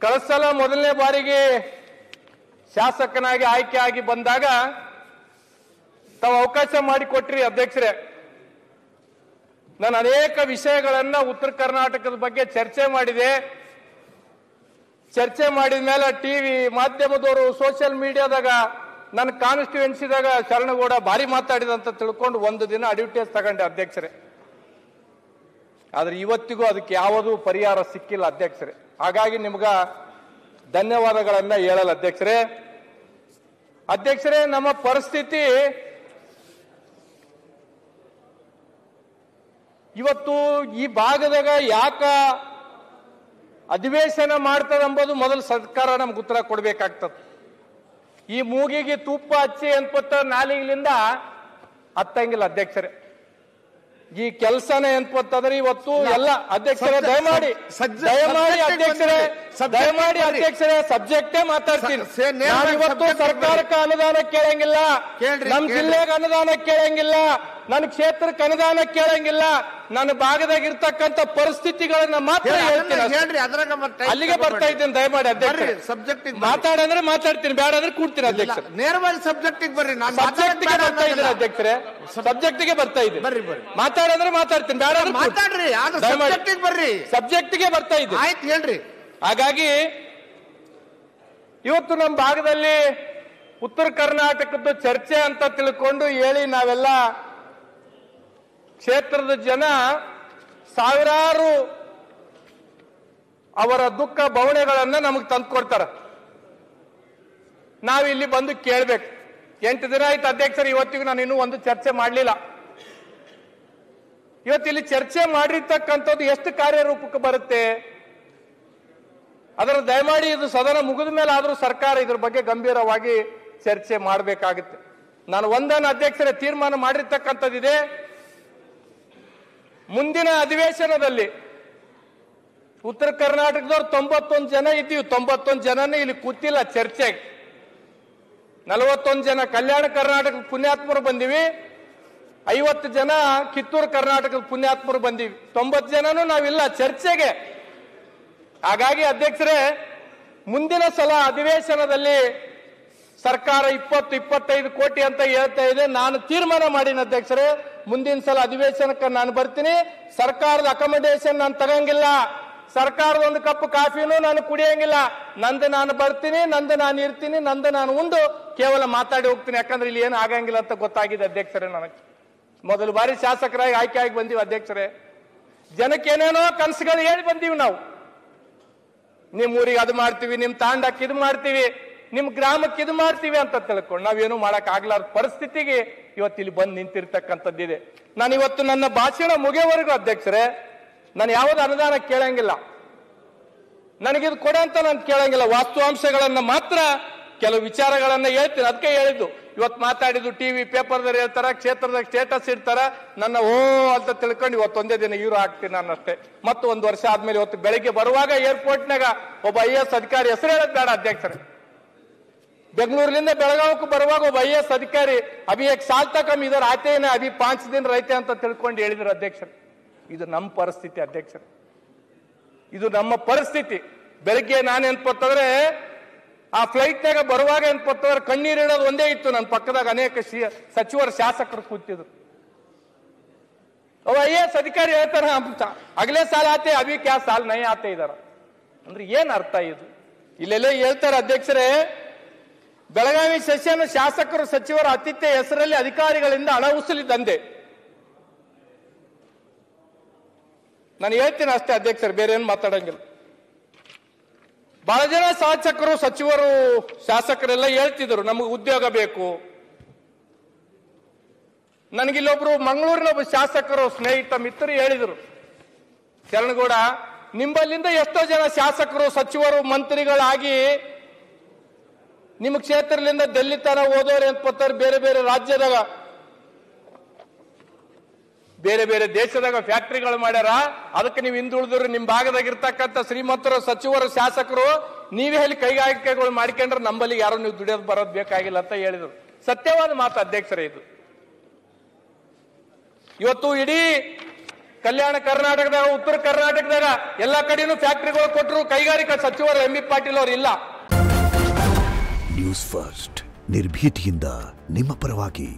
ಕಳೆದ ಸಲ ಮೊದಲನೇ ಬಾರಿಗೆ ಶಾಸಕನಾಗಿ ಆಯ್ಕೆ ಆಗಿ ಬಂದಾಗ ತಾವು ಅವಕಾಶ ಮಾಡಿಕೊಟ್ರಿ ಅಧ್ಯಕ್ಷರೇ. ನಾನು ಅನೇಕ ವಿಷಯಗಳನ್ನ ಉತ್ತರ ಕರ್ನಾಟಕದ ಬಗ್ಗೆ ಚರ್ಚೆ ಮಾಡಿದೆ. ಚರ್ಚೆ ಮಾಡಿದ ಮೇಲೆ ಟಿವಿ ಮಾಧ್ಯಮದವರು ಸೋಷಿಯಲ್ ಮೀಡಿಯಾದಾಗ ನನ್ನ ಕಾನ್ಸ್ಟಿಟ್ಯೂನ್ಸಿದಾಗ ಶರಣಗೌಡ ಭಾರಿ ಮಾತಾಡಿದಂತ ತಿಳ್ಕೊಂಡು ಒಂದು ದಿನ ಅಡ್ವರ್ಟೈಸ್ ತಗೊಂಡೆ ಅಧ್ಯಕ್ಷರೇ. ಆದ್ರೆ ಇವತ್ತಿಗೂ ಅದಕ್ಕೆ ಯಾವುದೂ ಪರಿಹಾರ ಸಿಕ್ಕಿಲ್ಲ ಅಧ್ಯಕ್ಷರೇ. ಹಾಗಾಗಿ ನಿಮ್ಗ ಧನ್ಯವಾದಗಳನ್ನ ಹೇಳಲ್ಲ ಅಧ್ಯಕ್ಷರೇ. ಅಧ್ಯಕ್ಷರೇ, ನಮ್ಮ ಪರಿಸ್ಥಿತಿ ಇವತ್ತು ಈ ಭಾಗದಾಗ ಯಾಕ ಅಧಿವೇಶನ ಮಾಡ್ತದಂಬೋದು ಮೊದಲು ಸರ್ಕಾರ ನಮ್ಗೆ ಉತ್ತರ ಕೊಡ್ಬೇಕಾಗ್ತದೆ. ಈ ಮೂಗಿಗೆ ತುಪ್ಪ ಹಚ್ಚಿ ಅನ್ಪತ್ತ ನಾಲಿಗಳಿಂದ ಹತ್ತಂಗಿಲ್ಲ ಅಧ್ಯಕ್ಷರೇ. ಈ ಕೆಲಸನೇ ಅನ್ಪತ್ತಂದ್ರೆ ಇವತ್ತು ಎಲ್ಲ ಅಧ್ಯಕ್ಷರೇ ದಯಮಾಡಿ ಅಧ್ಯಕ್ಷರೇ ಸಬ್ಜೆಕ್ಟೇ ಮಾತಾಡ್ತೀನಿ. ಇವತ್ತು ಸರ್ಕಾರಕ್ಕೆ ಅನುದಾನ ಕೇಳಂಗಿಲ್ಲ, ನಮ್ ಜಿಲ್ಲೆಗೆ ಅನುದಾನ ಕೇಳಂಗಿಲ್ಲ, ನನ್ನ ಕ್ಷೇತ್ರಕ್ಕೆ ಅನುದಾನ ಕೇಳಂಗಿಲ್ಲ. ನನ್ನ ಭಾಗದಾಗ ಇರ್ತಕ್ಕಂಥ ಪರಿಸ್ಥಿತಿಗಳನ್ನ ಮಾತ್ರ ಹೇಳ್ತೀನಿ. ಅಲ್ಲಿಗೆ ಬರ್ತಾ ಇದ್ದೀನಿ. ದಯಮಾಡಿ ಅಧ್ಯಕ್ಷ ಸಬ್ಜೆಕ್ಟ್ ಮಾತಾಡಂದ್ರೆ ಮಾತಾಡ್ತೀನಿ, ಬೇಡ ಅಂದ್ರೆ ಕೂಡ್ತೀನಿ ಅಧ್ಯಕ್ಷ. ನೇರವಾಗಿ ಸಬ್ಜೆಕ್ಟ್ ಬರ್ರಿ. ಸಬ್ಜೆಕ್ಟ್ಗೆ ಬರ್ತಾ ಇದ್ದೀನಿ ಅಧ್ಯಕ್ಷರೇ, ಸಬ್ಜೆಕ್ಟ್ಗೆ ಬರ್ತಾ ಇದ್ದೀನಿ. ಬರ್ರಿ ಬರ್ರಿ, ಮಾತಾಡಂದ್ರೆ ಮಾತಾಡ್ತೀನಿ, ಬೇಡ ಅಂದ್ರೆ ಮಾತಾಡ್ರಿ. ಸಬ್ಜೆಕ್ಟಿಗೆ ಬರ್ರಿ, ಸಬ್ಜೆಕ್ಟ್ಗೆ ಬರ್ತಾ ಇದ್ದೀನಿ. ಆಯ್ತು ಹೇಳ್ರಿ. ಹಾಗಾಗಿ ಇವತ್ತು ನಮ್ಮ ಭಾಗದಲ್ಲಿ ಉತ್ತರ ಕರ್ನಾಟಕದ ಚರ್ಚೆ ಅಂತ ತಿಳ್ಕೊಂಡು ಹೇಳಿ ನಾವೆಲ್ಲ ಕ್ಷೇತ್ರದ ಜನ ಸಾವಿರಾರು ಅವರ ದುಃಖ ಬವಣೆಗಳನ್ನ ನಮಗೆ ತಂದುಕೊಡ್ತಾರೆ. ನಾವಿಲ್ಲಿ ಬಂದು ಕೇಳ್ಬೇಕು. 8 ದಿನ ಆಯ್ತು ಅಧ್ಯಕ್ಷರು, ಇವತ್ತಿಗೂ ನಾನು ಇನ್ನೂ ಒಂದು ಚರ್ಚೆ ಮಾಡಲಿಲ್ಲ. ಇವತ್ತಿಲ್ಲಿ ಚರ್ಚೆ ಮಾಡಿರ್ತಕ್ಕಂಥದ್ದು ಎಷ್ಟು ಕಾರ್ಯರೂಪಕ್ಕೆ ಬರುತ್ತೆ ಅದರ ದಯಮಾಡಿ ಇದು ಸದನ ಮುಗಿದ ಮೇಲೆ ಆದರೂ ಸರ್ಕಾರ ಇದ್ರ ಬಗ್ಗೆ ಗಂಭೀರವಾಗಿ ಚರ್ಚೆ ಮಾಡಬೇಕಾಗುತ್ತೆ. ನಾನು ಒಂದನ್ನು ಅಧ್ಯಕ್ಷರೇ ತೀರ್ಮಾನ ಮಾಡಿರ್ತಕ್ಕಂಥದ್ದಿದೆ. ಮುಂದಿನ ಅಧಿವೇಶನದಲ್ಲಿ ಉತ್ತರ ಕರ್ನಾಟಕದವ್ರು 91 ಜನ ಇದ್ದೀವಿ. 91 ಜನನೇ ಇಲ್ಲಿ ಕೂತಿಲ್ಲ ಚರ್ಚೆಗೆ. 41 ಜನ ಕಲ್ಯಾಣ ಕರ್ನಾಟಕದ ಪುಣ್ಯಾತ್ಮರು ಬಂದಿವಿ, 50 ಜನ ಕಿತ್ತೂರು ಕರ್ನಾಟಕದ ಪುಣ್ಯಾತ್ಮರು ಬಂದಿವಿ. 90 ಜನನೂ ನಾವಿಲ್ಲ ಚರ್ಚೆಗೆ. ಹಾಗಾಗಿ ಅಧ್ಯಕ್ಷರೇ, ಮುಂದಿನ ಸಲ ಅಧಿವೇಶನದಲ್ಲಿ ಸರ್ಕಾರ 20-25 ಕೋಟಿ ಅಂತ ಹೇಳ್ತಾ ಇದೆ. ನಾನು ತೀರ್ಮಾನ ಮಾಡೀನಿ ಅಧ್ಯಕ್ಷರೇ, ಮುಂದಿನ ಸಲ ಅಧಿವೇಶನಕ್ಕೆ ನಾನು ಬರ್ತೀನಿ. ಸರ್ಕಾರದ ಅಕಾಮಡೇಷನ್ ನಾನು ತಗಂಗಿಲ್ಲ, ಸರ್ಕಾರದ ಒಂದು ಕಪ್ ಕಾಫಿನೂ ನಾನು ಕುಡಿಯಂಗಿಲ್ಲ. ನಂದು ನಾನು ಬರ್ತೀನಿ, ನಂದು ನಾನು ಇರ್ತೀನಿ, ನಂದು ನಾನು ಉಂಡು ಕೇವಲ ಮಾತಾಡಿ ಹೋಗ್ತೀನಿ. ಯಾಕಂದ್ರೆ ಇಲ್ಲಿ ಏನು ಆಗಂಗಿಲ್ಲ ಅಂತ ಗೊತ್ತಾಗಿದೆ ಅಧ್ಯಕ್ಷರೇ. ನನಗೆ ಮೊದಲು ಬಾರಿ ಶಾಸಕರಾಗಿ ಆಯ್ಕೆ ಆಗಿ ಬಂದೀವಿ ಅಧ್ಯಕ್ಷರೇ. ಜನಕ್ಕೆ ಏನೇನೋ ಕನಸುಗಳು ಹೇಳಿ ಬಂದೀವಿ ನಾವು. ನಿಮ್ ಊರಿಗೆ ಅದು ಮಾಡ್ತೀವಿ, ನಿಮ್ ತಾಂಡಕ್ಕೆ ಇದು ಮಾಡ್ತೀವಿ, ನಿಮ್ ಗ್ರಾಮಕ್ಕೆ ಇದು ಮಾಡ್ತೀವಿ ಅಂತ ತಿಳ್ಕೊಂಡು ನಾವೇನು ಮಾಡಕ್ ಆಗ್ಲಾರ್ದ ಪರಿಸ್ಥಿತಿಗೆ ಇವತ್ತಿಲ್ಲಿ ಬಂದು ನಿಂತಿರ್ತಕ್ಕಂಥದ್ದಿದೆ. ನಾನು ಇವತ್ತು ನನ್ನ ಭಾಷಣ ಮುಗಿಯವರೆಗೂ ಅಧ್ಯಕ್ಷರೇ ನಾನು ಯಾವ್ದು ಅನುದಾನ ಕೇಳಂಗಿಲ್ಲ, ನನಗಿದು ಕೊಡ ಅಂತ ನಾನು ಕೇಳಂಗಿಲ್ಲ. ವಾಸ್ತವಾಂಶಗಳನ್ನ ಮಾತ್ರ ಕೆಲವು ವಿಚಾರಗಳನ್ನ ಹೇಳ್ತೀನಿ. ಅದಕ್ಕೆ ಹೇಳಿದ್ದು ಇವತ್ತು ಮಾತಾಡಿದ್ದು ಟಿವಿ ಪೇಪರ್ದಾಗ ಹೇಳ್ತಾರ, ಕ್ಷೇತ್ರದಾಗ ಸ್ಟೇಟಸ್ ಇಡ್ತಾರ, ನನ್ನ ಓ ಅಂತ ತಿಳ್ಕೊಂಡು ಇವತ್ತೊಂದೇ ದಿನ ಹೀರೋ ಆಗ್ತೀನಿ ನಾನು ಅಷ್ಟೇ. ಮತ್ತು 1 ವರ್ಷ ಆದ್ಮೇಲೆ ಇವತ್ತು ಬೆಳಿಗ್ಗೆ ಬರುವಾಗ ಏರ್ಪೋರ್ಟ್ನಾಗ ಒಬ್ಬ IAS ಅಧಿಕಾರಿ ಹೆಸರು ಹೇಳೋದು ಬೇಡ ಅಧ್ಯಕ್ಷರೇ. ಬೆಂಗಳೂರಿನಿಂದ ಬೆಳಗಾವಕ್ಕೂ ಬರುವಾಗ ಒಬ್ಬ IAS ಅಧಿಕಾರಿ ಅಭಿ 1 ಸಾಲ್ ತಕ ಹಮ್ ಇದರ ಆತೆ ನ ಅಭಿ 5 ದಿನ ರೈತೆ ಅಂತ ತಿಳ್ಕೊಂಡು ಹೇಳಿದ್ರು ಅಧ್ಯಕ್ಷರು. ಇದು ನಮ್ಮ ಪರಿಸ್ಥಿತಿ ಅಧ್ಯಕ್ಷರು, ಇದು ನಮ್ಮ ಪರಿಸ್ಥಿತಿ. ಬೆಳಿಗ್ಗೆ ನಾನು ಎನ್ಪತ್ತಂದ್ರೆ ಆ ಫ್ಲೈಟ್ನಾಗ ಬರುವಾಗ ಎನ್ಪತ್ತಂದ್ರೆ ಕಣ್ಣೀರು ಇಡೋದು ಒಂದೇ ಇತ್ತು. ನನ್ನ ಪಕ್ಕದಾಗ ಅನೇಕ ಸಚಿವರು ಶಾಸಕರು ಕೂತಿದ್ರು. ಅವ IAS ಅಧಿಕಾರಿ ಹೇಳ್ತಾರ ಅಗಲೇ ಸಾಲ ಆತೆ ಅಭಿ ಕ್ಯಾ ಸಾಲ್ ನೈ ಆತೆ ಇದಾರ ಅಂದ್ರೆ ಏನ್ ಅರ್ಥ ಇದು? ಇಲ್ಲೆಲ್ಲ ಹೇಳ್ತಾರೆ ಅಧ್ಯಕ್ಷರೇ, ಬೆಳಗಾವಿ ಸೆಷನ್ ಶಾಸಕರು ಸಚಿವರ ಆತಿಥ್ಯ ಹೆಸರಲ್ಲಿ ಅಧಿಕಾರಿಗಳಿಂದ ಹಣ ವಸೂಲಿ ದಂಧೆ. ನಾನು ಹೇಳ್ತೀನಿ ಅಷ್ಟೇ ಅಧ್ಯಕ್ಷರು, ಬೇರೆ ಏನು ಮಾತಾಡಂಗಿಲ್ಲ. ಬಹಳ ಜನ ಶಾಸಕರು ಸಚಿವರು ಶಾಸಕರೆಲ್ಲ ಹೇಳ್ತಿದ್ರು ನಮಗೆ ಉದ್ಯೋಗ ಬೇಕು. ನನಗಿಲ್ಲೊಬ್ರು ಮಂಗಳೂರಿನ ಒಬ್ಬ ಶಾಸಕರು ಸ್ನೇಹಿತ ಮಿತ್ರರು ಹೇಳಿದ್ರು, ಶರಣಗೌಡ ನಿಂಬಲ್ಲಿಂದ ಎಷ್ಟೋ ಜನ ಶಾಸಕರು ಸಚಿವರು ಮಂತ್ರಿಗಳಾಗಿ ನಿಮ್ಮ ಕ್ಷೇತ್ರದಿಂದ ಡೆಲ್ಲಿ ತನ ಹೋದವ್ರು ಎಂತ್ಪತ್ತಾರೆ, ಬೇರೆ ಬೇರೆ ರಾಜ್ಯದಾಗ ಬೇರೆ ಬೇರೆ ದೇಶದಾಗ ಫ್ಯಾಕ್ಟರಿಗಳು ಮಾಡ್ಯಾರ. ಅದಕ್ಕೆ ನೀವು ಹಿಂದುಳಿದ್ರು ನಿಮ್ಮ ಭಾಗದಾಗಿರ್ತಕ್ಕಂಥ ಶ್ರೀಮಂತರು ಸಚಿವರು ಶಾಸಕರು ನೀವೇ ಹೇಳಿ ಕೈಗಾರಿಕೆಗಳು ಮಾಡ್ಕೊಂಡ್ರೆ ನಂಬಲ್ಲಿ ಯಾರು ನೀವು ದುಡಿಯೋದು ಬರೋದು ಬೇಕಾಗಿಲ್ಲ ಅಂತ ಹೇಳಿದ್ರು. ಸತ್ಯವಾದ ಮಾತು ಅಧ್ಯಕ್ಷರೇ ಇದು. ಇವತ್ತು ಇಡೀ ಕಲ್ಯಾಣ ಕರ್ನಾಟಕದಾಗ, ಉತ್ತರ ಕರ್ನಾಟಕದಾಗ ಎಲ್ಲಾ ಕಡೆನೂ ಫ್ಯಾಕ್ಟರಿಗಳು ಕೊಟ್ಟರು. ಕೈಗಾರಿಕಾ ಸಚಿವರು ಎಂ.ಬಿ. ಪಾಟೀಲ್ ಅವರು ಇಲ್ಲ. ನ್ಯೂಸ್ ಫಸ್ಟ್ ನಿರ್ಭೀತಿಯಿಂದ ನಿಮ್ಮ ಪರವಾಗಿ.